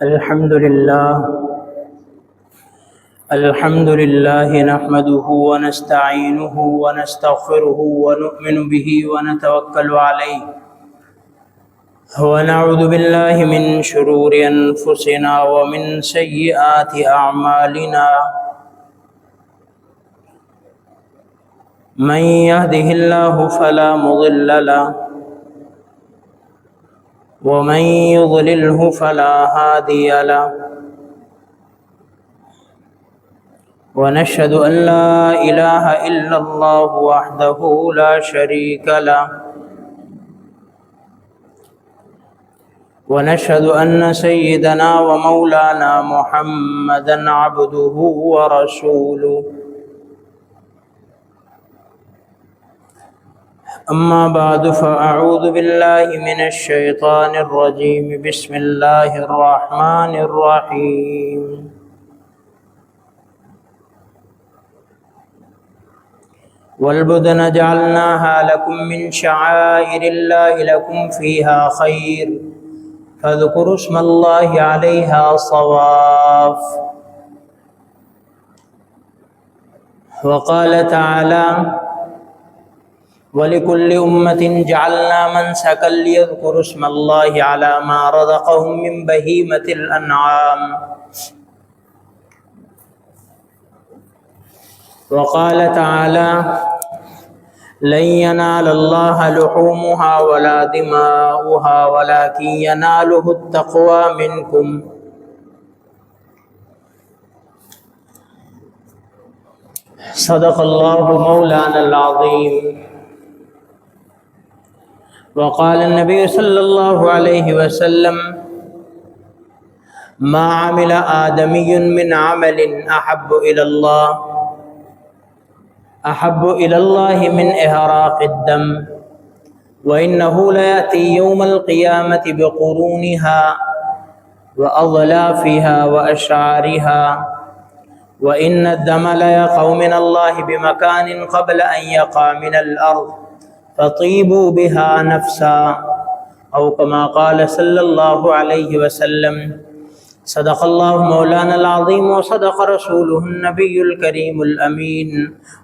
الحمد لله نحمده ونستعينه ونستغفره ونؤمن به ونتوكل عليه ونعوذ بالله من شرور أنفسنا ومن سيئات أعمالنا من يهده الله فلا مضل له ومن يضلله فلا هادي له ونشهد أن لا إله إلا الله وحده لا شريك له ونشهد أن سيدنا ومولانا محمدا عبده ورسوله أما بعد فأعوذ بالله من الشيطان الرجيم بسم الله الرحمن الرحيم والبدن جعلناها لكم من شعائر الله لكم فيها خير فاذكروا اسم الله عليها صواف وقال تعالى وَلِكُلِّ أُمَّةٍ جَعَلْنَا مَنْسَكًا لِيَذْكُرُوا اسْمَ اللَّهِ عَلَى مَا رَزَقَهُم مِّن بَهِيمَةِ الْأَنْعَامِ وقال تعالى لن ينال الله لحومها ولا دماؤها ولكن يناله التقوى منكم صدق الله مولانا العظيم وقال النبي صلى الله عليه وسلم ما عمل آدمي من عمل أحب إلى الله من إهراق الدم وإنه ليأتي يوم القيامة بقرونها وأظلافها وأشعارها وإن الدم ليقع من الله بمكان قبل أن يقع من الأرض فطيبوا بها نفسا أو كما قال صلى الله عليه وسلم صدق الله مولانا العظيم وصدق رسوله النبي الكريم الأمين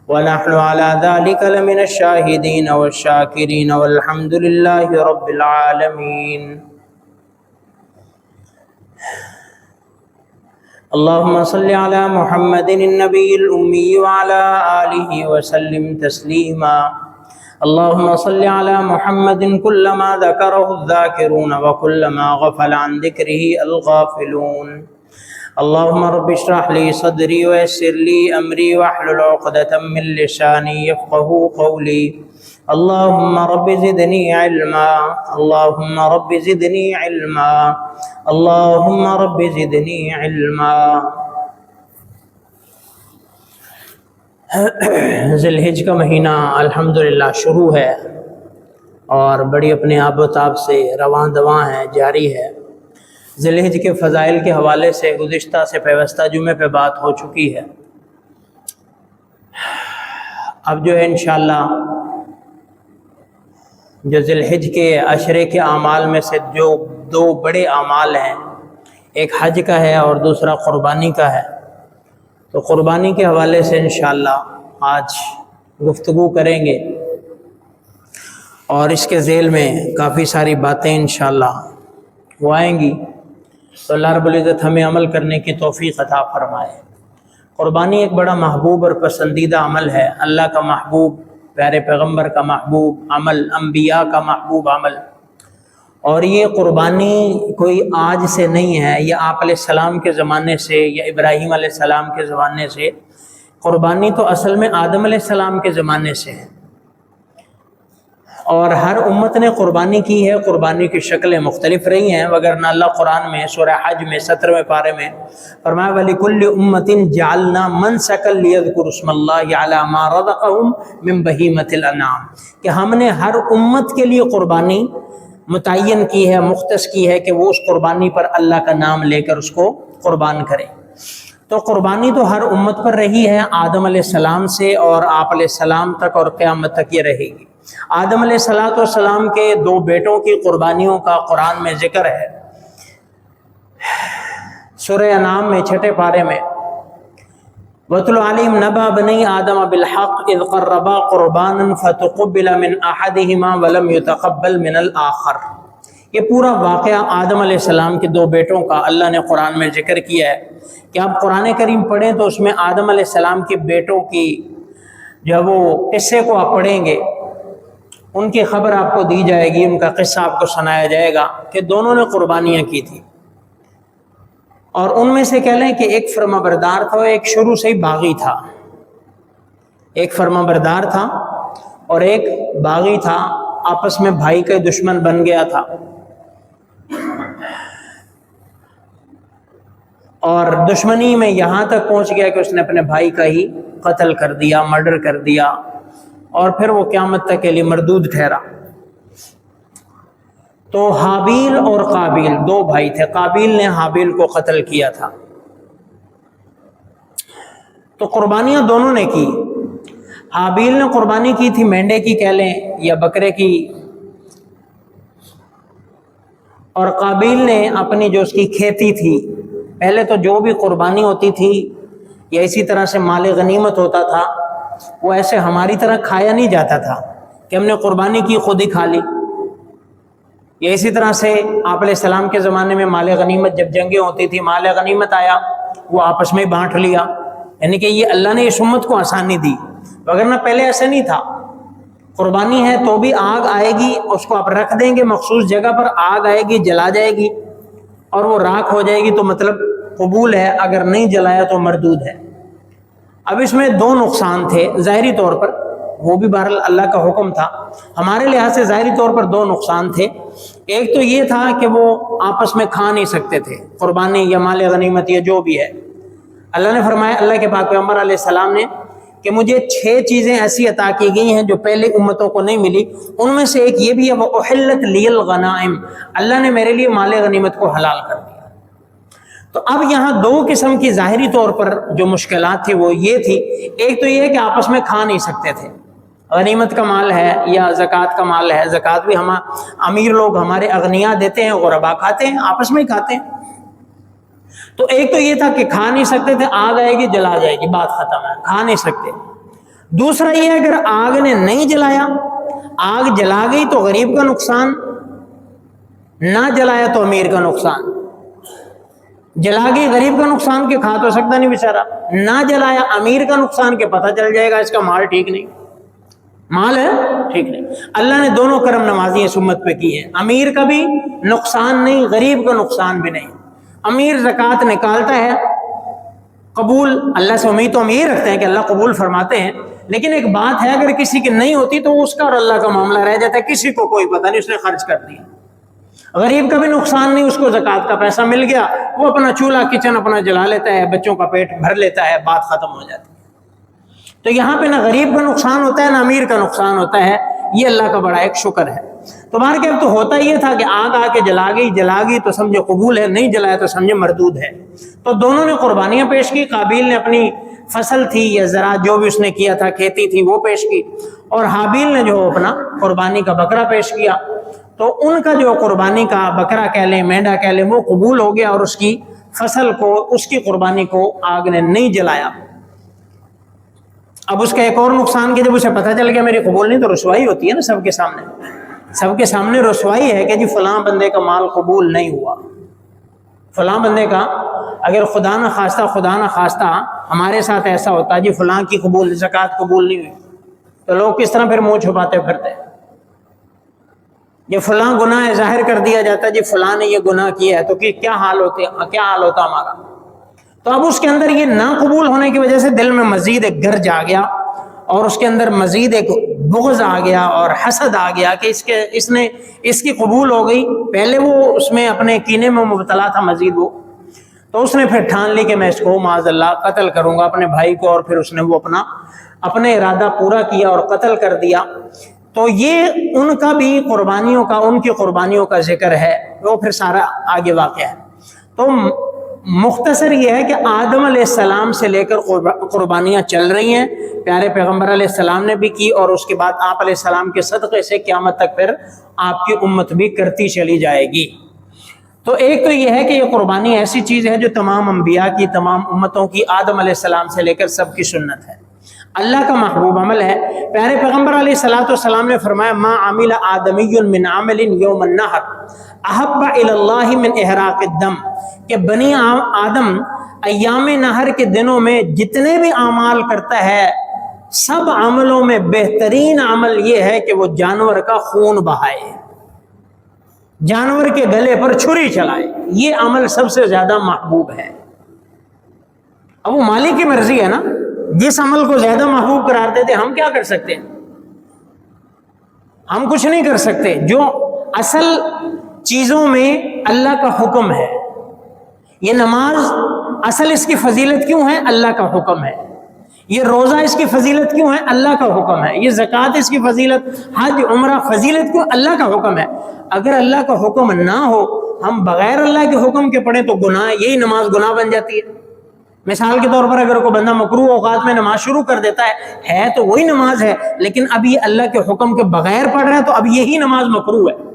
ونحن على ذلك لمن الشاهدين والشاكرين والحمد لله رب العالمين اللهم صل على محمد النبي الأمي وعلى آله وسلم تسليما اللهم صل على محمد كلما ذكره الذاكرون وكلما غفل عن ذكره الغافلون اللهم رب اشرح لي صدري ويسر لي أمري واحلل عقدة من لساني يفقهوا قولي اللهم رب زدني علما اللهم رب زدني علما اللهم رب زدني علما ذی الحج کا مہینہ الحمدللہ شروع ہے اور بڑی اپنے آب و تاب سے رواں دواں ہے، جاری ہے۔ ذی الحج کے فضائل کے حوالے سے گزشتہ سے پیوستہ جمعے پہ بات ہو چکی ہے۔ اب جو ہے انشاءاللہ جو ذی الحج کے عشرے کے اعمال میں سے جو دو بڑے اعمال ہیں، ایک حج کا ہے اور دوسرا قربانی کا ہے، تو قربانی کے حوالے سے انشاءاللہ آج گفتگو کریں گے اور اس کے ذیل میں کافی ساری باتیں انشاءاللہ وہ آئیں گی، تو اللہ رب العزت ہمیں عمل کرنے کی توفیق عطا فرمائے۔ قربانی ایک بڑا محبوب اور پسندیدہ عمل ہے، اللہ کا محبوب، پیارے پیغمبر کا محبوب عمل، انبیاء کا محبوب عمل، اور یہ قربانی کوئی آج سے نہیں ہے، یہ آپ علیہ السلام کے زمانے سے یا ابراہیم علیہ السلام کے زمانے سے، قربانی تو اصل میں آدم علیہ السلام کے زمانے سے ہے، اور ہر امت نے قربانی کی ہے۔ قربانی کی شکلیں مختلف رہی ہیں، وگرنہ اللہ قرآن میں سورہ حج میں 17ویں پارے میں فرمایا وَلِكُلِّ أُمَّةٍ جَعَلْنَا مَنْسَكًا لِيَذْكُرُوا اسْمَ اللَّهِ عَلَى مَا رَزَقَهُم مِّن بَهِيمَةِ الْأَنْعَامِ، کہ ہم نے ہر امت کے لیے قربانی متعین کی ہے، مختص کی ہے کہ وہ اس قربانی پر اللہ کا نام لے کر اس کو قربان کرے۔ تو قربانی تو ہر امت پر رہی ہے، آدم علیہ السلام سے اور آپ علیہ السلام تک اور قیامت تک یہ رہے گی۔ آدم علیہ السلام کے دو بیٹوں کی قربانیوں کا قرآن میں ذکر ہے۔ سورہ انعام میں 6 پارے میں وَاتْلُ عَلَيْهِمْ نَبَأَ بَنِي آدَمَ بِالْحَقِّ إِذْ قَرَّبَا قُرْبَانًا فَتُقُبِّلَ مِنْ أَحَدِهِمَا وَلَمْ يُتَقَبَّلْ مِنَ الْآخَرِ۔ یہ پورا واقعہ آدم علیہ السلام کے 2 بیٹوں کا اللہ نے قرآن میں ذکر کیا ہے کہ آپ قرآن کریم پڑھیں تو اس میں آدم علیہ السلام کے بیٹوں کی جب وہ قصے کو آپ پڑھیں گے، ان کی خبر آپ کو دی جائے گی، ان کا قصہ آپ کو سنایا جائے گا کہ دونوں نے قربانیاں کی تھی، اور ان میں سے کہہ لیں کہ ایک فرما بردار تھا اور ایک شروع سے ہی باغی تھا۔ ایک فرما بردار تھا اور ایک باغی تھا، آپس میں بھائی کا دشمن بن گیا تھا، اور دشمنی میں یہاں تک پہنچ گیا کہ اس نے اپنے بھائی کا ہی قتل کر دیا، مرڈر کر دیا، اور پھر وہ قیامت تک کے لیے مردود ٹھہرا۔ تو حابیل اور قابیل 2 بھائی تھے، قابیل نے حابیل کو قتل کیا تھا، تو قربانیاں دونوں نے کی۔ حابیل نے قربانی کی تھی مینڈے کی کہہ لیں یا بکرے کی، اور قابیل نے اپنی جو اس کی کھیتی تھی، پہلے تو جو بھی قربانی ہوتی تھی یا اسی طرح سے مال غنیمت ہوتا تھا، وہ ایسے ہماری طرح کھایا نہیں جاتا تھا کہ ہم نے قربانی کی خود ہی کھا لی، یا اسی طرح سے آپ علیہ السلام کے زمانے میں مال غنیمت جب جنگیں ہوتی تھی، مال غنیمت آیا وہ آپس میں بانٹ لیا، یعنی کہ یہ اللہ نے اس امت کو آسانی دی، وگرنہ پہلے ایسا نہیں تھا۔ قربانی ہے تو بھی آگ آئے گی، اس کو آپ رکھ دیں گے مخصوص جگہ پر، آگ آئے گی جلا جائے گی اور وہ راکھ ہو جائے گی تو مطلب قبول ہے، اگر نہیں جلایا تو مردود ہے۔ اب اس میں 2 نقصان تھے ظاہری طور پر، وہ بھی بہرحال اللہ کا حکم تھا، ہمارے لحاظ سے ظاہری طور پر 2 نقصان تھے۔ ایک تو یہ تھا کہ وہ آپس میں کھا نہیں سکتے تھے قربانی یا مال غنیمت یا جو بھی ہے۔ اللہ نے فرمایا، اللہ کے پاک پیغمبر علیہ السلام نے، کہ مجھے 6 چیزیں ایسی عطا کی گئی ہیں جو پہلے امتوں کو نہیں ملی، ان میں سے ایک یہ بھی ہے وَأُحِلَّتْ لِيَ الْغَنَائِمُ، اللہ نے میرے لیے مال غنیمت کو حلال کر دیا۔ تو اب یہاں 2 قسم کی ظاہری طور پر جو مشکلات تھی وہ یہ تھی، ایک تو یہ ہے کہ آپس میں کھا نہیں سکتے تھے، غنیمت کا مال ہے یا زکوٰۃ کا مال ہے، زکوٰۃ بھی ہم امیر لوگ ہمارے اغنیاء دیتے ہیں، غربا کھاتے ہیں، آپس میں ہی کھاتے ہیں۔ تو ایک تو یہ تھا کہ کھا نہیں سکتے تھے، آگ آئے گی جلا جائے گی، بات ختم ہے، کھا نہیں سکتے۔ دوسرا یہ ہے اگر آگ نے نہیں جلایا، آگ جلا گئی تو غریب کا نقصان، نہ جلایا تو امیر کا نقصان۔ جلا گئی غریب کا نقصان کہ کھا تو سکتا نہیں بیچارہ، نہ جلایا امیر کا نقصان کہ پتہ چل جائے گا اس کا مال ٹھیک نہیں، مال ہے ٹھیک نہیں۔ اللہ نے دونوں کرم نوازی اس امت پہ کی ہے، امیر کا بھی نقصان نہیں، غریب کا نقصان بھی نہیں۔ امیر زکوٰۃ نکالتا ہے، قبول اللہ سے امید تو ہم یہ رکھتے ہیں کہ اللہ قبول فرماتے ہیں، لیکن ایک بات ہے اگر کسی کی نہیں ہوتی تو اس کا اور اللہ کا معاملہ رہ جاتا ہے، کسی کو کوئی پتہ نہیں، اس نے خرچ کر دیا۔ غریب کا بھی نقصان نہیں، اس کو زکوٰۃ کا پیسہ مل گیا، وہ اپنا چولہا کچن اپنا جلا لیتا ہے، بچوں کا پیٹ بھر لیتا ہے، بات ختم ہو جاتی ہے۔ تو یہاں پہ نہ غریب کا نقصان ہوتا ہے نہ امیر کا نقصان ہوتا ہے، یہ اللہ کا بڑا ایک شکر ہے۔ تو بہر کے اب تو ہوتا یہ تھا کہ آگ آ کے جلا گئی تو سمجھو قبول ہے، نہیں جلایا تو سمجھے مردود ہے۔ تو دونوں نے قربانیاں پیش کی، قابیل نے اپنی فصل تھی یا زراعت جو بھی اس نے کیا تھا، کھیتی تھی، وہ پیش کی، اور حابیل نے جو اپنا قربانی کا بکرا پیش کیا۔ تو ان کا جو قربانی کا بکرا کہہ لیں، مینڈا کہہ لیں، وہ قبول ہو گیا، اور اس کی فصل کو، اس کی قربانی کو آگ نے نہیں جلایا۔ اب اس کا ایک اور نقصان کہ جب اسے پتہ چل گیا میری قبول نہیں، تو رسوائی ہوتی ہے نا سب کے سامنے، سب کے سامنے رسوائی ہے کہ جی فلاں بندے کا مال قبول نہیں ہوا، فلاں بندے کا، اگر خدا نہ خواستہ ہمارے ساتھ ایسا ہوتا جی فلاں کی قبول، زکوٰۃ قبول نہیں ہوئی، تو لوگ کس طرح پھر منہ چھپاتے پھرتے؟ یہ فلاں گناہ ظاہر کر دیا جاتا جی فلاں نے یہ گناہ کیا ہے، تو کیا حال ہوتا ہمارا۔ تو اب اس کے اندر یہ نہ قبول ہونے کی وجہ سے دل میں مزید ایک گرج آ گیا، اور اس کے اندر مزید ایک بغض آ گیا اور حسد آ گیا کہ اس کی قبول ہو گئی، پہلے وہ اس میں اپنے کینے میں مبتلا تھا مزید وہ، تو اس نے پھر ٹھان لی کہ میں اس کو معاذ اللہ قتل کروں گا اپنے بھائی کو، اور پھر اس نے وہ اپنے ارادہ پورا کیا اور قتل کر دیا۔ تو یہ ان کا بھی قربانیوں کا، ان کی قربانیوں کا ذکر ہے، وہ پھر سارا آگے واقعہ ہے۔ تو مختصر یہ ہے کہ آدم علیہ السلام سے لے کر قربانیاں چل رہی ہیں، پیارے پیغمبر علیہ السلام نے بھی کی، اور اس کے بعد آپ علیہ السلام کے صدقے سے قیامت تک پھر آپ کی امت بھی کرتی چلی جائے گی۔ تو ایک تو یہ ہے کہ یہ قربانی ایسی چیز ہے جو تمام انبیاء کی، تمام امتوں کی، آدم علیہ السلام سے لے کر سب کی سنت ہے، اللہ کا محبوب عمل ہے۔ پیارے پیغمبر علیہ الصلوۃ والسلام نے فرمایا ما عمل آدمی من عمل یوم النحر احب الی اللہ من احراق الدم، کہ بنی آدم ایام نحر کے دنوں میں جتنے بھی اعمال کرتا ہے، سب عملوں میں بہترین عمل یہ ہے کہ وہ جانور کا خون بہائے، جانور کے گلے پر چھری چلائے، یہ عمل سب سے زیادہ محبوب ہے۔ اب وہ مالک کی مرضی ہے نا، جس عمل کو زیادہ محبوب قرار دیتے ہم کیا کر سکتے ہیں؟ ہم کچھ نہیں کر سکتے۔ جو اصل چیزوں میں اللہ کا حکم ہے، یہ نماز اصل اس کی فضیلت کیوں ہے؟ اللہ کا حکم ہے۔ یہ روزہ اس کی فضیلت کیوں ہے؟ اللہ کا حکم ہے۔ یہ زکوٰۃ اس کی فضیلت، حج عمرہ فضیلت کیوں؟ اللہ کا حکم ہے۔ اگر اللہ کا حکم نہ ہو، ہم بغیر اللہ کے حکم کے پڑھیں تو گناہ، یہی نماز گناہ بن جاتی ہے۔ مثال کے طور پر اگر کوئی بندہ مکروہ اوقات میں نماز شروع کر دیتا ہے تو وہی نماز ہے، لیکن اب یہ اللہ کے حکم کے بغیر پڑھ رہا ہے تو اب یہی نماز مکروہ ہے۔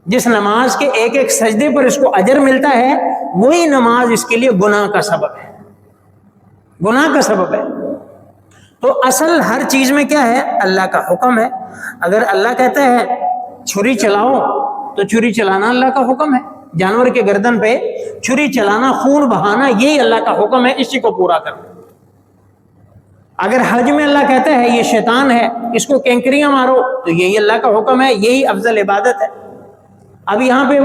جس نماز کے ایک ایک سجدے پر اس کو اجر ملتا ہے، وہی نماز اس کے لیے گناہ کا سبب ہے، گناہ کا سبب ہے۔ تو اصل ہر چیز میں کیا ہے؟ اللہ کا حکم ہے۔ اگر اللہ کہتا ہے چھری چلاؤ تو چھری چلانا اللہ کا حکم ہے، جانور کے گردن پہ چھری چلانا، خون بہانا، یہی اللہ کا حکم ہے، اسی کو پورا کرنا۔ اگر حج میں اللہ کہتا ہے یہ شیطان ہے، اس کو کینکریاں مارو، تو یہی اللہ کا حکم ہے، یہی افضل عبادت ہے۔ اب یہاں پہ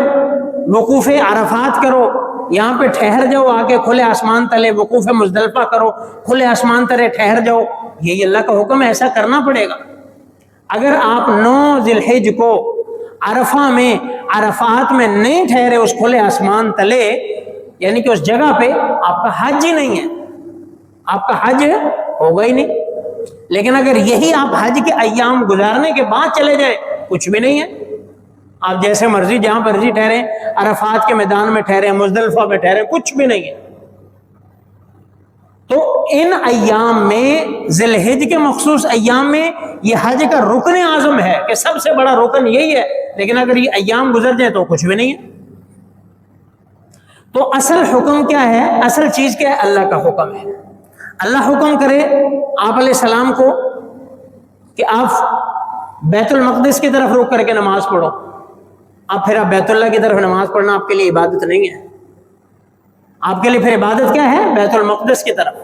وقوف عرفات کرو، یہاں پہ ٹھہر جاؤ آ کے کھلے آسمان تلے، وقوف مزدلفہ کرو، کھلے آسمان تلے ٹھہر جاؤ، یہی اللہ کا حکم ہے، ایسا کرنا پڑے گا۔ اگر آپ 9 ذی الحجہ کو عرفہ میں، عرفات میں نہیں ٹھہرے اس کھلے آسمان تلے، یعنی کہ اس جگہ پہ، آپ کا حج ہی نہیں ہے، آپ کا حج ہوگا ہی نہیں۔ لیکن اگر یہی آپ حج کے ایام گزارنے کے بعد چلے جائیں، کچھ بھی نہیں ہے، آپ جیسے مرضی جہاں مرضی ٹھہریں، عرفات کے میدان میں ٹھہریں، مزدلفہ پہ ٹھہریں، کچھ بھی نہیں ہے۔ تو ان ایام میں، ذی الحجہ کے مخصوص ایام میں، یہ حج کا رکن اعظم ہے کہ سب سے بڑا رکن یہی ہے، لیکن اگر یہ ایام گزر جائیں تو کچھ بھی نہیں ہے۔ تو اصل حکم کیا ہے؟ اصل چیز کیا ہے؟ اللہ کا حکم ہے۔ اللہ حکم کرے آپ علیہ السلام کو کہ آپ بیت المقدس کی طرف رخ کر کے نماز پڑھو، اب پھر آپ بیت اللہ کی طرف نماز پڑھنا آپ کے لیے عبادت نہیں ہے، آپ کے لیے پھر عبادت کیا ہے؟ بیت المقدس کی طرف۔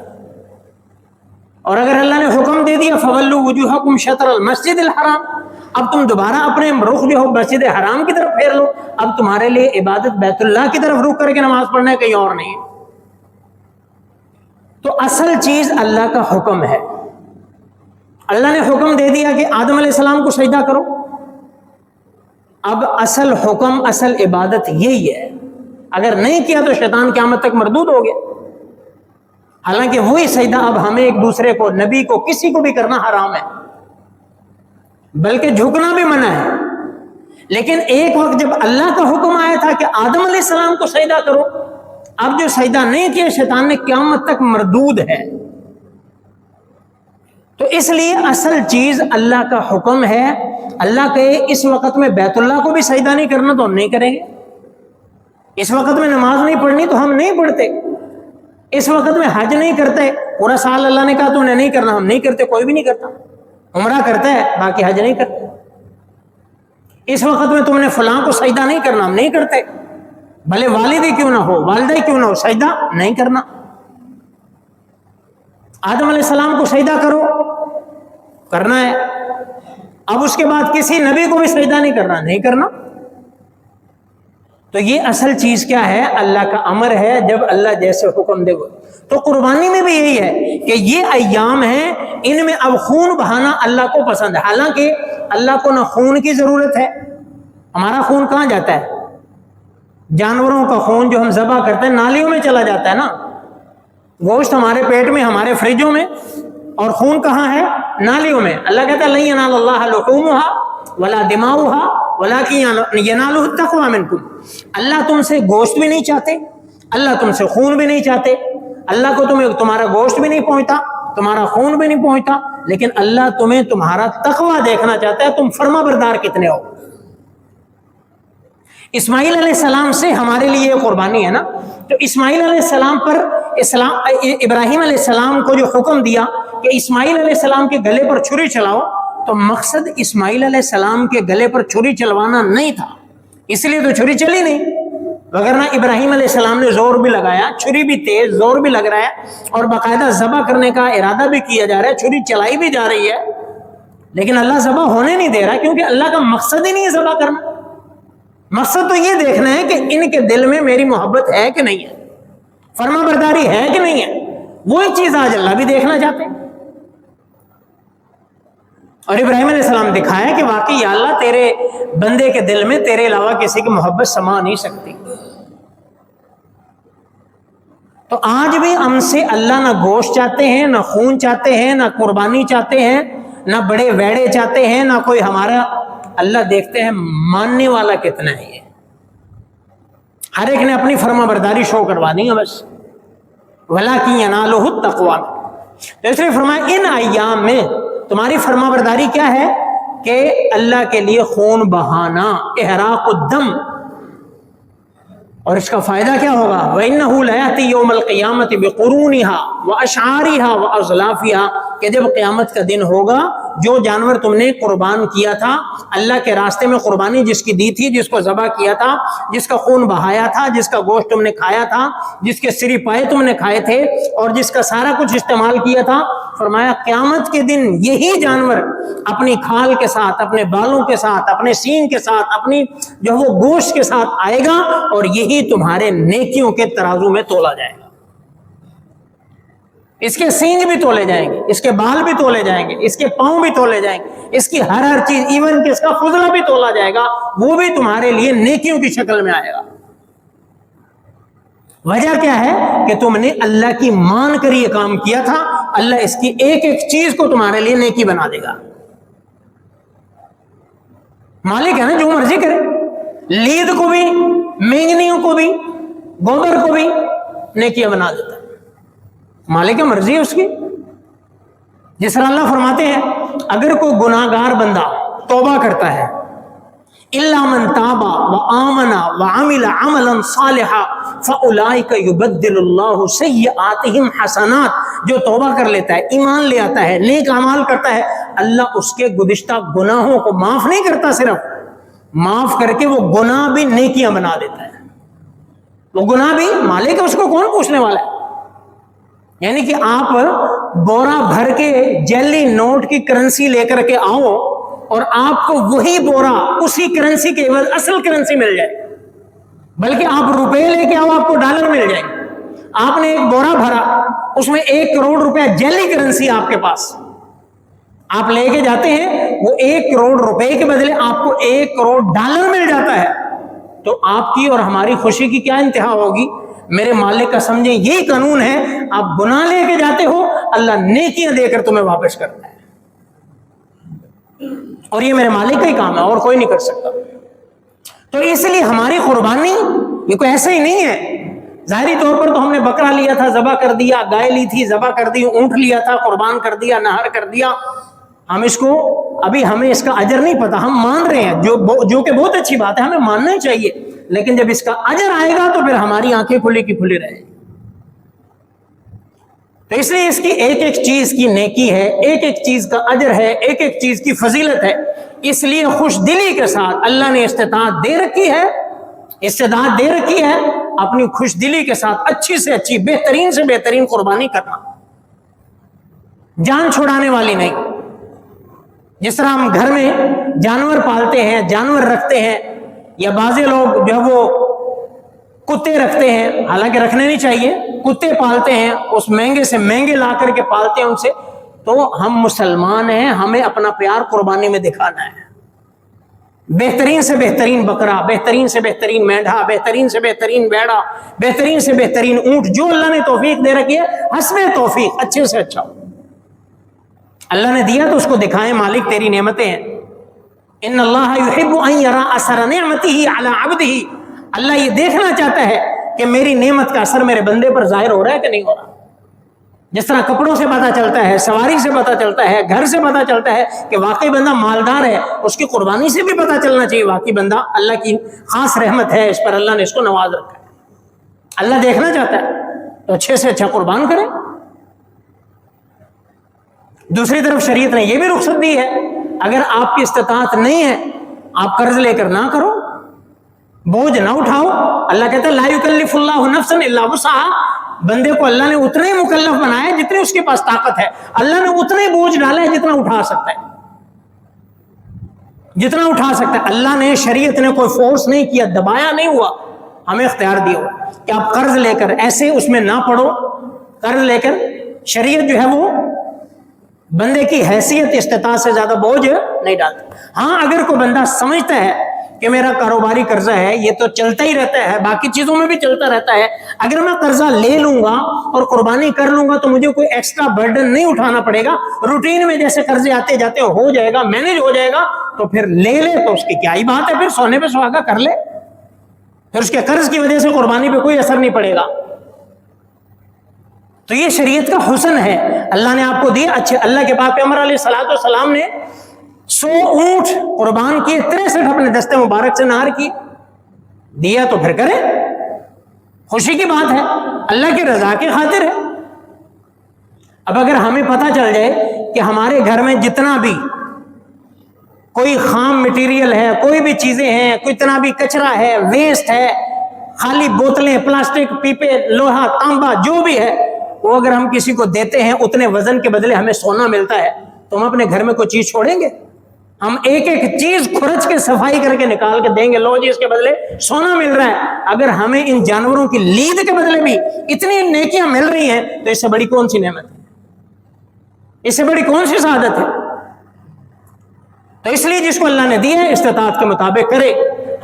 اور اگر اللہ نے حکم دے دیا فَوَلُّوا وُجُوهَكُمْ شَطْرَ الْمَسْجِدِ الْحَرَامِ، اب تم دوبارہ اپنے رخ جو ہو مسجد حرام کی طرف پھیر لو، اب تمہارے لیے عبادت بیت اللہ کی طرف رخ کر کے نماز پڑھنا ہے، کہیں اور نہیں۔ تو اصل چیز اللہ کا حکم ہے۔ اللہ نے حکم دے دیا کہ آدم علیہ السلام کو سجدہ کرو، اب اصل حکم، اصل عبادت یہی ہے۔ اگر نہیں کیا تو شیطان قیامت تک مردود ہو گیا۔ حالانکہ وہی سجدہ اب ہمیں ایک دوسرے کو، نبی کو، کسی کو بھی کرنا حرام ہے، بلکہ جھکنا بھی منع ہے۔ لیکن ایک وقت جب اللہ کا حکم آیا تھا کہ آدم علیہ السلام کو سجدہ کرو، اب جو سجدہ نہیں کیا شیطان نے، قیامت تک مردود ہے۔ تو اس لیے اصل چیز اللہ کا حکم ہے۔ اللہ کہے اس وقت میں بیت اللہ کو بھی سجدہ نہیں کرنا تو ہم نہیں کریں گے، اس وقت میں نماز نہیں پڑھنی تو ہم نہیں پڑھتے، اس وقت میں حج نہیں کرتے، پورا سال اللہ نے کہا تو انہیں نہیں کرنا، ہم نہیں کرتے، کوئی بھی نہیں کرتا، عمرہ کرتا ہے باقی حج نہیں کرتے۔ اس وقت میں تم نے فلاں کو سجدہ نہیں کرنا، ہم نہیں کرتے، بھلے والد ہی کیوں نہ ہو، والدہ ہی کیوں نہ ہو، سجدہ نہیں کرنا۔ آدم علیہ السلام کو سجدہ کرو، کرنا ہے، اب اس کے بعد کسی نبی کو بھی سجدہ نہیں کرنا، نہیں کرنا۔ تو یہ اصل چیز کیا ہے؟ اللہ کا امر ہے، جب اللہ جیسے حکم دے وہ۔ تو قربانی میں بھی یہی ہے کہ یہ ایام ہیں، ان میں اب خون بہانا اللہ کو پسند ہے۔ حالانکہ اللہ کو نہ خون کی ضرورت ہے، ہمارا خون کہاں جاتا ہے؟ جانوروں کا خون جو ہم ذبح کرتے ہیں نالیوں میں چلا جاتا ہے نا، گوشت ہمارے پیٹ میں، ہمارے فریجوں میں، اور خون کہاں ہے؟ نالیوں میں۔ اللہ کہتا ہے لن ینال اللہ لحومها ولا دماؤها ولکن ینالہ التقوی منکم۔ اللہ تم سے گوشت بھی نہیں چاہتے، اللہ تم سے خون بھی نہیں چاہتے، اللہ کو تمہارا گوشت بھی نہیں پہنچتا، تمہارا خون بھی نہیں پہنچتا، لیکن اللہ تمہیں تمہارا تقوی دیکھنا چاہتا ہے، تم فرما بردار کتنے ہو۔ اسماعیل علیہ السلام سے ہمارے لیے یہ قربانی ہے نا. تو اسماعیل علیہ السلام پر ابراہیم علیہ السلام کو جو حکم دیا کہ اسماعیل علیہ السلام کے گلے پر چھری چلاؤ، تو مقصد اسماعیل علیہ السلام کے گلے پر چھری چلوانا نہیں تھا، اس لیے تو چھری چلی نہیں، وگرنہ ابراہیم علیہ السلام نے زور بھی لگایا، چھری بھی تیز، زور بھی لگ رہا ہے، اور باقاعدہ ذبح کرنے کا ارادہ بھی کیا جا رہا ہے، چھری چلائی بھی جا رہی ہے، لیکن اللہ ذبح ہونے نہیں دے رہا، کیونکہ اللہ کا مقصد ہی نہیں ہے ذبح کرنا. مقصد تو یہ دیکھنا ہے کہ ان کے دل میں میری محبت ہے کہ نہیں ہے، فرما برداری ہے کہ نہیں ہے. وہی چیز آج اللہ بھی دیکھنا چاہتے ہیں. اور ابراہیم علیہ السلام دکھایا کہ واقعی یا اللہ تیرے بندے کے دل میں تیرے علاوہ کسی کی محبت سما نہیں سکتی. تو آج بھی ہم سے اللہ نہ گوشت چاہتے ہیں، نہ خون چاہتے ہیں، نہ قربانی چاہتے ہیں، نہ بڑے ویڑے چاہتے ہیں، نہ کوئی ہمارا. اللہ دیکھتے ہیں ماننے والا کتنا ہے. یہ ہر ایک نے اپنی فرما برداری شو کروا دی ہے بس. وَلَٰكِن يَنَالُهُ التَّقْوَىٰ. تو اس لیے فرمایا ان ایام میں تمہاری فرما برداری کیا ہے کہ اللہ کے لیے خون بہانا، احراق الدم. اور اس کا فائدہ کیا ہوگا؟ وَإِنَّهُ لَيَأْتِي يَوْمَ الْقِيَامَةِ بِقُرُونِهَا وَأَشْعَارِهَا وَأَزْلَافِهَا. کہ جب قیامت کا دن ہوگا، جو جانور تم نے قربان کیا تھا اللہ کے راستے میں، قربانی جس کی دی تھی، جس کو ذبح کیا تھا، جس کا خون بہایا تھا، جس کا گوشت تم نے کھایا تھا، جس کے سری پائے تم نے کھائے تھے، اور جس کا سارا کچھ استعمال کیا تھا، فرمایا قیامت کے دن یہی جانور اپنی کھال کے ساتھ، اپنے بالوں کے ساتھ، اپنے سینگ کے ساتھ، اپنی جو وہ گوشت کے ساتھ آئے گا، اور یہی تمہارے نیکیوں کے ترازو میں تولا جائے گا. اس کے سینگ بھی تولے جائیں گے، اس کے بال بھی تولے جائیں گے، اس کے پاؤں بھی تولے جائیں گے، اس کی ہر چیز، ایون کہ اس کا فضلہ بھی تولا جائے گا، وہ بھی تمہارے لیے نیکیوں کی شکل میں آئے گا. وجہ کیا ہے کہ تم نے اللہ کی مان کر یہ کام کیا تھا. اللہ اس کی ایک ایک چیز کو تمہارے لیے نیکی بنا دے گا. مالک ہے نا، جو مرضی کرے، لید کو بھی، مینگنیوں کو بھی، گوبر کو بھی نیکیاں بنا دیتا ہے. مالک مرضی ہے اس کی. جس طرح اللہ فرماتے ہیں اگر کوئی گناہگار بندہ توبہ کرتا ہے، الا من تاب وآمن وعمل عملا صالحا فاولئک یبدل اللہ سیئاتہم حسنات. جو توبہ کر لیتا ہے، ایمان لے آتا ہے، نیک اعمال کرتا ہے، اللہ اس کے گزشتہ گناہوں کو معاف نہیں کرتا، صرف معاف کر کے وہ گناہ بھی نیکیاں بنا دیتا ہے. وہ گناہ بھی مالک ہے، اس کو کون پوچھنے والا ہے. یعنی کہ آپ بورا بھر کے جیلی نوٹ کی کرنسی لے کر کے آؤ، اور آپ کو وہی بورا اسی کرنسی کے عوض اصل کرنسی مل جائے، بلکہ آپ روپے لے کے آؤ آپ کو ڈالر مل جائے. آپ نے ایک بورا بھرا، اس میں 1 کروڑ روپے جیلی کرنسی آپ کے پاس، آپ لے کے جاتے ہیں، وہ 1 کروڑ روپے کے بدلے آپ کو 1 کروڑ ڈالر مل جاتا ہے. تو آپ کی اور ہماری خوشی کی کیا انتہا ہوگی. میرے مالک کا سمجھیں یہی قانون ہے، آپ گناہ لے کے جاتے ہو، اللہ نیکیاں دے کر تمہیں واپس کرتا ہے. اور یہ میرے مالک کا ہی کام ہے، اور کوئی نہیں کر سکتا. تو اس لیے ہماری قربانی یہ کوئی ایسا ہی نہیں ہے. ظاہری طور پر تو ہم نے بکرا لیا تھا، ذبح کر دیا، گائے لی تھی، ذبح کر دی، اونٹ لیا تھا، قربان کر دیا، نہر کر دیا. ہم اس کو ابھی ہمیں اس کا اجر نہیں پتا، ہم مان رہے ہیں، جو کہ بہت اچھی بات ہے، ہمیں ماننا ہی چاہیے. لیکن جب اس کا اجر آئے گا تو پھر ہماری آنکھیں کھلی کی کھلی رہے گی. تو اس لیے اس کی ایک ایک چیز کی نیکی ہے، ایک ایک چیز کا اجر ہے، ایک ایک چیز کی فضیلت ہے. اس لیے خوش دلی کے ساتھ اللہ نے استطاعت دے رکھی ہے اپنی خوش دلی کے ساتھ اچھی سے اچھی، بہترین سے بہترین قربانی کرنا، جان چھڑانے والی نہیں. جس طرح ہم گھر میں جانور پالتے ہیں، جانور رکھتے ہیں، یا بعض لوگ جو وہ کتے رکھتے ہیں، حالانکہ رکھنے نہیں چاہیے، کتے پالتے ہیں، اس مہنگے سے مہنگے لا کر کے پالتے ہیں ان سے. تو ہم مسلمان ہیں، ہمیں اپنا پیار قربانی میں دکھانا ہے. بہترین سے بہترین بکرا، بہترین سے بہترین مینڈھا، بہترین سے بہترین بیڑا، بہترین سے بہترین اونٹ، جو اللہ نے توفیق دے رکھی ہے، حسب توفیق اچھے سے اچھا. اللہ نے دیا تو اس کو دکھائیں، مالک تیری نعمتیں ہیں. ان اللہ یحب ان یرا اثر نعمته علی عبده. اللہ یہ دیکھنا چاہتا ہے کہ میری نعمت کا اثر میرے بندے پر ظاہر ہو رہا ہے کہ نہیں ہو رہا. جس طرح کپڑوں سے پتہ چلتا ہے، سواری سے پتہ چلتا ہے، گھر سے پتہ چلتا ہے کہ واقعی بندہ مالدار ہے، اس کی قربانی سے بھی پتہ چلنا چاہیے واقعی بندہ اللہ کی خاص رحمت ہے اس پر، اللہ نے اس کو نواز رکھا ہے، اللہ دیکھنا چاہتا ہے تو اچھے سے اچھا قربان کرے۔ دوسری طرف شریعت نے یہ بھی رخصت دی ہے، اگر آپ کی استطاعت نہیں ہے آپ قرض لے کر نہ کرو، بوجھ نہ اٹھاؤ۔ اللہ کہتا ہے لا یکلف اللہ نفسا الا وسعها، بندے کو اللہ نے اتنے مکلف بنایا جتنے اس کے پاس طاقت ہے، اللہ نے اتنے بوجھ ڈالا ہے جتنا اٹھا سکتا ہے، جتنا اٹھا سکتا ہے۔ اللہ نے، شریعت نے کوئی فورس نہیں کیا، دبایا نہیں ہوا، ہمیں اختیار دیا ہوا کہ آپ قرض لے کر ایسے اس میں نہ پڑو۔ قرض لے کر شریعت جو ہے وہ بندے کی حیثیت استطاعت سے زیادہ بوجھ نہیں ڈالتا۔ ہاں اگر کوئی بندہ سمجھتا ہے کہ میرا کاروباری قرضہ ہے، یہ تو چلتا ہی رہتا ہے، باقی چیزوں میں بھی چلتا رہتا ہے، اگر میں قرضہ لے لوں گا اور قربانی کر لوں گا تو مجھے کوئی ایکسٹرا برڈن نہیں اٹھانا پڑے گا، روٹین میں جیسے قرضے آتے جاتے ہو جائے گا، مینج ہو جائے گا، تو پھر لے لے تو اس کی کیا ہی بات ہے، پھر سونے پہ سہاگا کر لے، پھر اس کے قرض کی وجہ سے قربانی پہ کوئی اثر نہیں پڑے گا۔ تو یہ شریعت کا حسن ہے، اللہ نے آپ کو دیا اچھے۔ اللہ کے پاک پیغمبر علیہ السلام نے 100 اونٹ قربان کیے، 63 اپنے دستے مبارک سے نہار کی، دیا تو پھر کرے، خوشی کی بات ہے، اللہ کی رضا کی خاطر ہے۔ اب اگر ہمیں پتہ چل جائے کہ ہمارے گھر میں جتنا بھی کوئی خام مٹیریل ہے، کوئی بھی چیزیں ہیں، کوئی اتنا بھی کچرا ہے، ویسٹ ہے، خالی بوتلیں، پلاسٹک، پیپے، لوہا، تانبا، جو بھی ہے، وہ اگر ہم کسی کو دیتے ہیں اتنے وزن کے بدلے ہمیں سونا ملتا ہے، تو ہم اپنے گھر میں کوئی چیز چھوڑیں گے؟ ہم ایک ایک چیز کھرچ کے صفائی کر کے نکال کے دیں گے، لو جی اس کے بدلے سونا مل رہا ہے۔ اگر ہمیں ان جانوروں کی لید کے بدلے بھی اتنی نیکیاں مل رہی ہیں تو اس سے بڑی کون سی نعمت ہے، اس سے بڑی کون سی سعادت ہے؟ تو اس لیے جس کو اللہ نے دیا ہے استطاعت کے مطابق کرے۔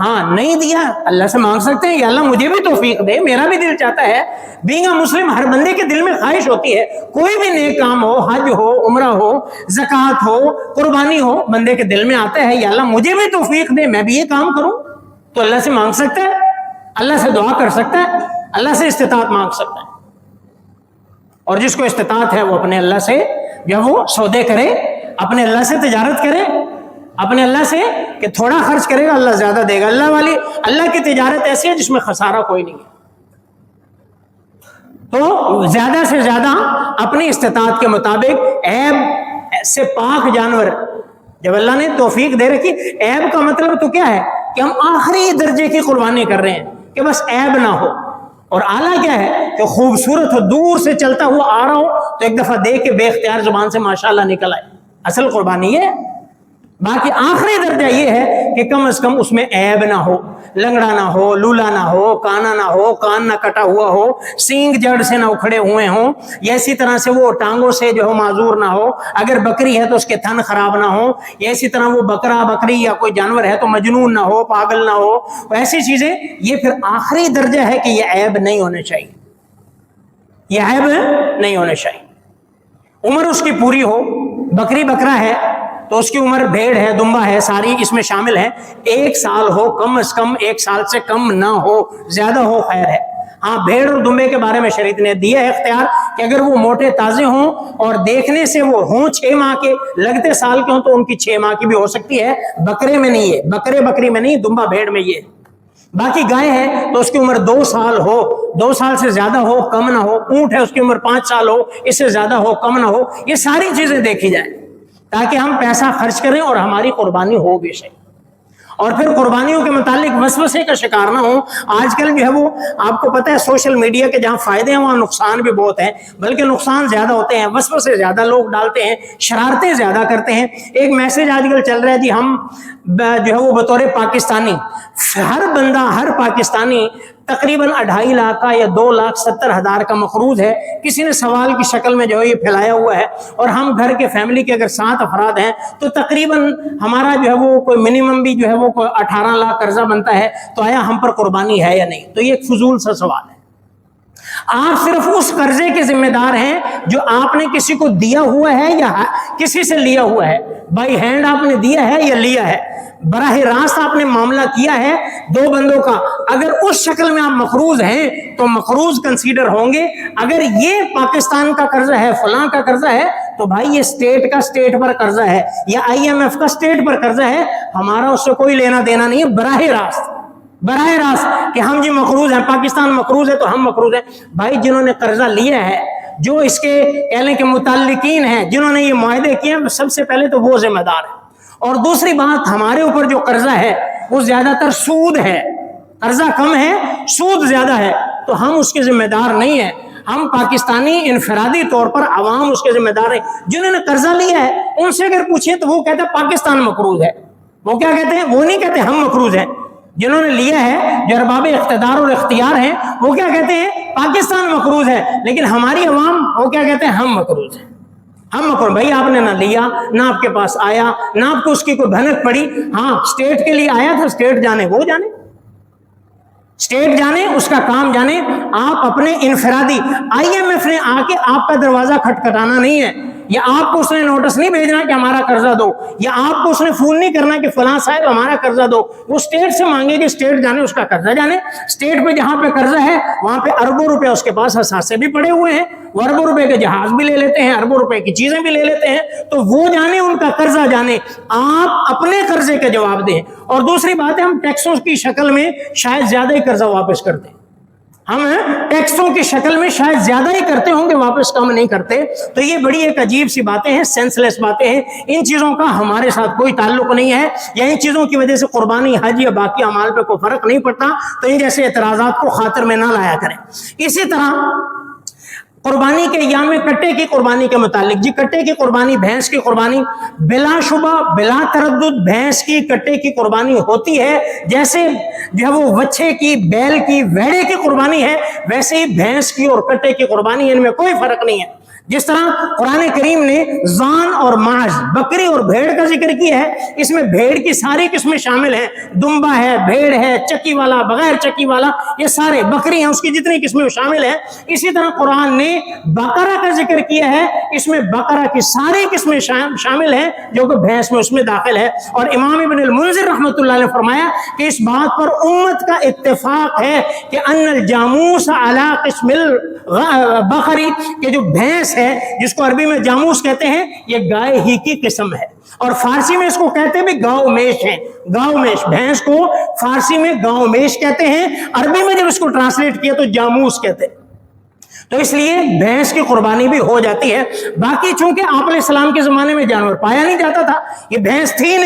ہاں نہیں دیا، اللہ سے مانگ سکتے ہیں یا اللہ مجھے بھی توفیق دے، میرا بھی دل چاہتا ہے، بینگ اے مسلم ہر بندے کے دل میں خواہش ہوتی ہے، کوئی بھی نیک کام ہو، حج ہو، عمرہ ہو، زکوٰۃ ہو، قربانی ہو، بندے کے دل میں آتا ہے یا اللہ مجھے بھی توفیق دے، میں بھی یہ کام کروں۔ تو اللہ سے مانگ سکتا ہے، اللہ سے دعا کر سکتا ہے، اللہ سے استطاعت مانگ سکتا ہے۔ اور جس کو استطاعت ہے وہ اپنے اللہ سے جو وہ سودے کرے، اپنے اللہ سے تجارت کرے، اپنے اللہ سے کہ تھوڑا خرچ کرے گا اللہ زیادہ دے گا۔ اللہ کی تجارت ایسی ہے جس میں خسارہ کوئی نہیں ہے۔ تو زیادہ سے زیادہ اپنی استطاعت کے مطابق عیب سے پاک جانور، جب اللہ نے توفیق دے رکھی، عیب کا مطلب تو کیا ہے کہ ہم آخری درجے کی قربانی کر رہے ہیں کہ بس عیب نہ ہو، اور اعلیٰ کیا ہے کہ خوبصورت ہو، دور سے چلتا ہوا آ رہا ہو تو ایک دفعہ دیکھ کے بے اختیار زبان سے ماشاءاللہ نکل آئے، اصل قربانی یہ ہے۔ باقی آخری درجہ یہ ہے کہ کم از کم اس میں عیب نہ ہو، لنگڑا نہ ہو، لولا نہ ہو، کانا نہ ہو، کان نہ کٹا ہوا ہو، سینگ جڑ سے نہ اکھڑے ہوئے ہوں، یا اسی طرح سے وہ ٹانگوں سے جو ہے معذور نہ ہو، اگر بکری ہے تو اس کے تھن خراب نہ ہو، یا اسی طرح وہ بکرا، بکری یا کوئی جانور ہے تو مجنون نہ ہو، پاگل نہ ہو، ایسی چیزیں، یہ پھر آخری درجہ ہے کہ یہ عیب نہیں ہونے چاہیے، یہ عیب نہیں ہونے چاہیے۔ عمر اس کی پوری ہو، بکری بکرا ہے تو اس کی عمر، بھیڑ ہے، دمبا ہے، ساری اس میں شامل ہے، 1 سال ہو، کم از کم 1 سال سے کم نہ ہو، زیادہ ہو خیر ہے۔ ہاں بھیڑ اور دمبے کے بارے میں شریعت نے دیا ہے اختیار کہ اگر وہ موٹے تازے ہوں اور دیکھنے سے وہ ہوں 6 ماہ کے، لگتے سال کے ہوں تو ان کی 6 ماہ کی بھی ہو سکتی ہے، بکرے میں نہیں ہے، بکرے بکری میں نہیں، دمبا بھیڑ میں یہ ہے۔ باقی گائے ہے تو اس کی عمر 2 سال ہو، 2 سال سے زیادہ ہو، کم نہ ہو، اونٹ ہے اس کی عمر 5 سال ہو، اس سے زیادہ ہو، کم نہ ہو، یہ ساری چیزیں دیکھی جائیں تاکہ ہم پیسہ خرچ کریں اور ہماری قربانی ہو بھی صحیح، اور پھر قربانیوں کے متعلق وسوسے کا شکار نہ ہوں۔ آج کل جو ہے وہ آپ کو پتہ ہے سوشل میڈیا کے جہاں فائدے ہیں وہاں نقصان بھی بہت ہیں، بلکہ نقصان زیادہ ہوتے ہیں، وسوسے زیادہ لوگ ڈالتے ہیں، شرارتیں زیادہ کرتے ہیں۔ ایک میسج آج کل چل رہا ہے جی، ہم جو ہے وہ بطور پاکستانی، ہر بندہ، ہر پاکستانی تقریباً 2.5 لاکھ کا یا 2,70,000 کا مقروض ہے، کسی نے سوال کی شکل میں جو ہے یہ پھیلایا ہوا ہے، اور ہم گھر کے فیملی کے اگر 7 افراد ہیں تو تقریباً ہمارا جو ہے وہ کوئی منیمم بھی جو ہے وہ کوئی 18 لاکھ قرضہ بنتا ہے، تو آیا ہم پر قربانی ہے یا نہیں؟ تو یہ ایک فضول سا سوال ہے۔ آپ صرف اس قرضے کے ذمہ دار ہیں جو آپ نے کسی کو دیا ہوا ہے یا کسی سے لیا ہوا ہے، بائی ہینڈ آپ نے دیا ہے یا لیا ہے، براہ راست آپ نے معاملہ کیا ہے 2 بندوں کا، اگر اس شکل میں آپ مقروض ہیں تو مقروض کنسیڈر ہوں گے. اگر یہ پاکستان کا قرضہ ہے، فلاں کا قرضہ ہے، تو بھائی یہ اسٹیٹ کا اسٹیٹ پر قرضہ ہے یا IMF کا اسٹیٹ پر قرضہ ہے، ہمارا اس سے کوئی لینا دینا نہیں ہے. براہ راست کہ ہم جی مقروض ہیں، پاکستان مقروض ہے تو ہم مقروض ہیں. بھائی جنہوں نے قرضہ لیا ہے، جو اس کے کہہ لیں کہ متعلقین ہیں، جنہوں نے یہ معاہدے کیے ہیں، سب سے پہلے تو وہ ذمہ دار ہے. اور دوسری بات، ہمارے اوپر جو قرضہ ہے وہ زیادہ تر سود ہے. قرضہ کم ہے، سود زیادہ ہے، تو ہم اس کے ذمہ دار نہیں ہیں. ہم پاکستانی انفرادی طور پر عوام اس کے ذمہ دار ہیں. جنہوں نے قرضہ لیا ہے ان سے اگر پوچھیں تو وہ کہتے ہیں پاکستان مقروض ہے. وہ کیا کہتے ہیں؟ وہ نہیں کہتے ہم مقروض ہیں. جنہوں نے لیا ہے، جو ارباب اقتدار اور اختیار ہیں، وہ کیا کہتے ہیں؟ پاکستان مقروض ہے. لیکن ہماری عوام وہ کیا کہتے ہیں؟ ہم مقروض ہیں. ہم مقروض. بھائی آپ نے نہ لیا، نہ آپ کے پاس آیا، نہ آپ کو اس کی کوئی بھنک پڑی. ہاں اسٹیٹ کے لیے آیا تھا، اسٹیٹ جانے، وہ جانے، اسٹیٹ جانے، اس کا کام جانے. آپ اپنے انفرادی، IMF نے آ کے آپ کا دروازہ کھٹکھٹانا نہیں ہے، یا آپ کو اس نے نوٹس نہیں بھیجنا کہ ہمارا قرضہ دو، یا آپ کو اس نے فون نہیں کرنا کہ فلاں صاحب ہمارا قرضہ دو. وہ اسٹیٹ سے مانگے کہ اسٹیٹ جانے، اس کا قرضہ جانے. اسٹیٹ پہ جہاں پہ قرضہ ہے وہاں پہ اربوں روپے اس کے پاس اثاثے بھی پڑے ہوئے ہیں، وہ اربوں روپے کے جہاز بھی لے لیتے ہیں، اربوں روپے کی چیزیں بھی لے لیتے ہیں. تو وہ جانے، ان کا قرضہ جانے، آپ اپنے قرضے کا جواب دیں. اور دوسری بات ہے، ہم ٹیکسوں کی شکل میں شاید زیادہ ہی قرضہ واپس کرتے ہیں. ہم ٹیکسوں کی شکل میں شاید زیادہ ہی کرتے ہوں گے، واپس کم نہیں کرتے. تو یہ بڑی ایک عجیب سی باتیں ہیں، سینس لیس باتیں ہیں. ان چیزوں کا ہمارے ساتھ کوئی تعلق نہیں ہے، یا ان چیزوں کی وجہ سے قربانی، حج یا باقی اعمال پہ کوئی فرق نہیں پڑتا. تو ان جیسے اعتراضات کو خاطر میں نہ لایا کریں. اسی طرح قربانی کے ایام میں کٹے کی قربانی کے متعلق، جی کٹے کی قربانی، بھینس کی قربانی، بلا شبہ بلا تردد بھینس کی کٹے کی قربانی ہوتی ہے. جیسے جو ہے وہ وچھے کی، بیل کی، ویڑے کی قربانی ہے، ویسے ہی بھینس کی اور کٹے کی قربانی، ان میں کوئی فرق نہیں ہے. جس طرح قرآن کریم نے زان اور ماز، بکری اور بھیڑ کا ذکر کیا ہے، اس میں بھیڑ کی ساری قسمیں شامل ہیں. دمبا ہے، بھیڑ ہے، چکی والا، بغیر چکی والا، یہ سارے بکری ہیں، اس کی جتنی قسمیں شامل ہیں. اسی طرح قرآن نے بقرہ کا ذکر کیا ہے، اس میں بقرہ کی ساری قسمیں شامل ہیں جو کہ بھینس میں اس میں داخل ہے. اور امام ابن المنذر رحمۃ اللہ علیہ فرمایا کہ اس بات پر امت کا اتفاق ہے کہ ان الجاموس علی قسم البقری، کہ جو بھینس ہے جس کو عربی میں جاموس کہتے ہیں، یہ گائے ہی کی قسم ہے. اور فارسی میں اس کو کہتے ہیں بھی گاؤ میش ہے. گاؤ میش، بھینس کو فارسی میں گاؤ میش کہتے ہیں، عربی میں جب اس کو ٹرانسلیٹ کیا تو جاموس کہتے ہیں. تو اس لیے بھینس کی قربانی بھی ہو جاتی ہے. باقی چونکہ آپ علیہ السلام کے زمانے میں جانور پایا نہیں جاتا تھا، یہ بھینس تھی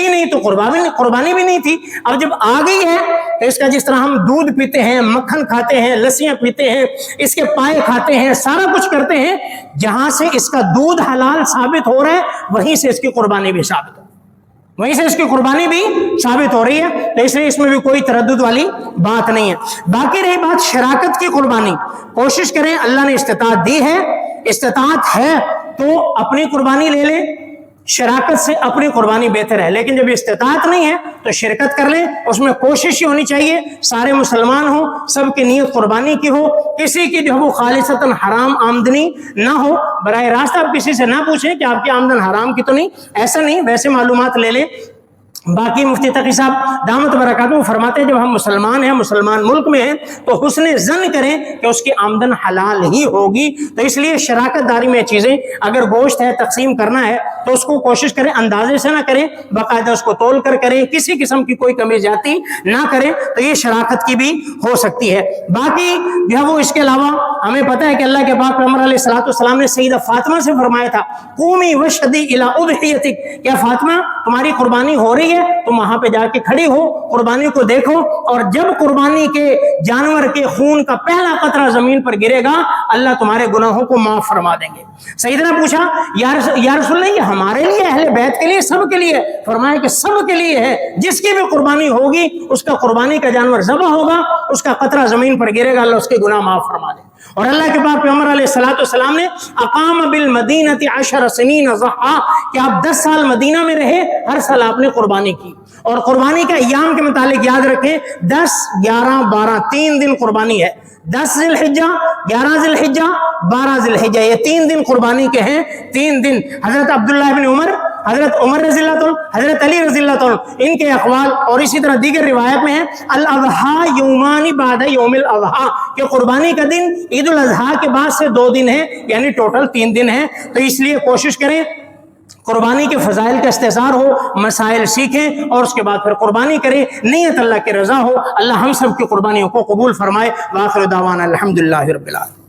نہیں تو قربانی بھی نہیں تھی. اب جب آ گئی ہے تو اس کا، جس طرح ہم دودھ پیتے ہیں، مکھن کھاتے ہیں، لسیاں پیتے ہیں، اس کے پائے کھاتے ہیں، سارا کچھ کرتے ہیں، جہاں سے اس کا دودھ حلال ثابت ہو رہا ہے وہیں سے اس کی قربانی بھی ثابت ہو رہی ہے. تو اس لیے اس میں بھی کوئی تردد والی بات نہیں ہے. باقی رہی بات شراکت کی قربانی، کوشش کریں، اللہ نے استطاعت دی ہے، استطاعت ہے تو اپنی قربانی لے لیں، شراکت سے اپنی قربانی بہتر ہے. لیکن جب استطاعت نہیں ہے تو شرکت کر لیں. اس میں کوشش ہی ہونی چاہیے سارے مسلمان ہوں، سب کی نیت قربانی کی ہو، کسی کی جو ہے وہ خالصتاً حرام آمدنی نہ ہو. براہ راست آپ کسی سے نہ پوچھیں کہ آپ کی آمدن حرام کی تو نہیں، ایسا نہیں، ویسے معلومات لے لیں. باقی مفتی تقی صاحب دامت برکاتہ فرماتے ہیں جب ہم مسلمان ہیں، مسلمان ملک میں ہیں، تو حسن ظن کریں کہ اس کی آمدن حلال ہی ہوگی. تو اس لیے شراکت داری میں چیزیں، اگر گوشت ہے تقسیم کرنا ہے تو اس کو کوشش کریں اندازے سے نہ کریں، باقاعدہ اس کو تول کر کریں، کسی قسم کی کوئی کمی زیادتی نہ کریں، تو یہ شراکت کی بھی ہو سکتی ہے. باقی جو ہے وہ اس کے علاوہ ہمیں پتہ ہے کہ اللہ کے پاک پیغمبر علیہ الصلوۃ والسلام نے سیدہ فاطمہ سے فرمایا تھا، قومی وشہدی الی اضحیتک، کیا فاطمہ تمہاری قربانی ہو رہی ہے، تم وہاں پہ جا کے کھڑی ہو، قربانی کو دیکھو، اور جب قربانی کے جانور کے خون کا پہلا قطرہ زمین پر گرے گا اللہ تمہارے گناہوں کو معاف فرما دیں گے. سیدنا پوچھا یا رسول اللہ، یہ ہمارے لیے، اہل بیت کے لیے، سب کے لیے؟ فرمایا کہ سب کے لیے ہے. جس کی بھی قربانی ہوگی اس کا قربانی کا جانور ذبح ہوگا، اس کا قطرہ زمین پر گرے گا، اللہ اس کے گناہ معاف فرما دے. اور اللہ کے پاک پیغمبر علیہ الصلوۃ والسلام نے اقام بالمدینہ 10 سنین ضحا، کہ آپ 10 سال مدینہ میں رہے، ہر سال آپ نے قربانی کی. اور قربانی کا ایام کے متعلق یاد رکھیں 10 11 12 3 دن قربانی ہے. 10 ذی الحجہ، 11 ذی الحجہ، 12 ذی الحجہ، یہ 3 دن قربانی کے ہیں. 3 دن. حضرت عبداللہ بن عمر حضرت عمر رضی اللہ عنہ، حضرت علی رضی اللہ عنہ، ان کے اقوال اور اسی طرح دیگر روایت میں ہے الاضحیٰ یومان بعد یوم الاضحیٰ، کہ قربانی کا دن عید الاضحیٰ کے بعد سے 2 دن ہے، یعنی ٹوٹل 3 دن ہے۔ تو اس لیے کوشش کریں قربانی کے فضائل کا استحضار ہو، مسائل سیکھیں اور اس کے بعد پھر قربانی کریں، نیت اللہ کی رضا ہو۔ اللہ ہم سب کی قربانیوں کو قبول فرمائے۔ وآخر دعوانا الحمدللہ رب العالمین۔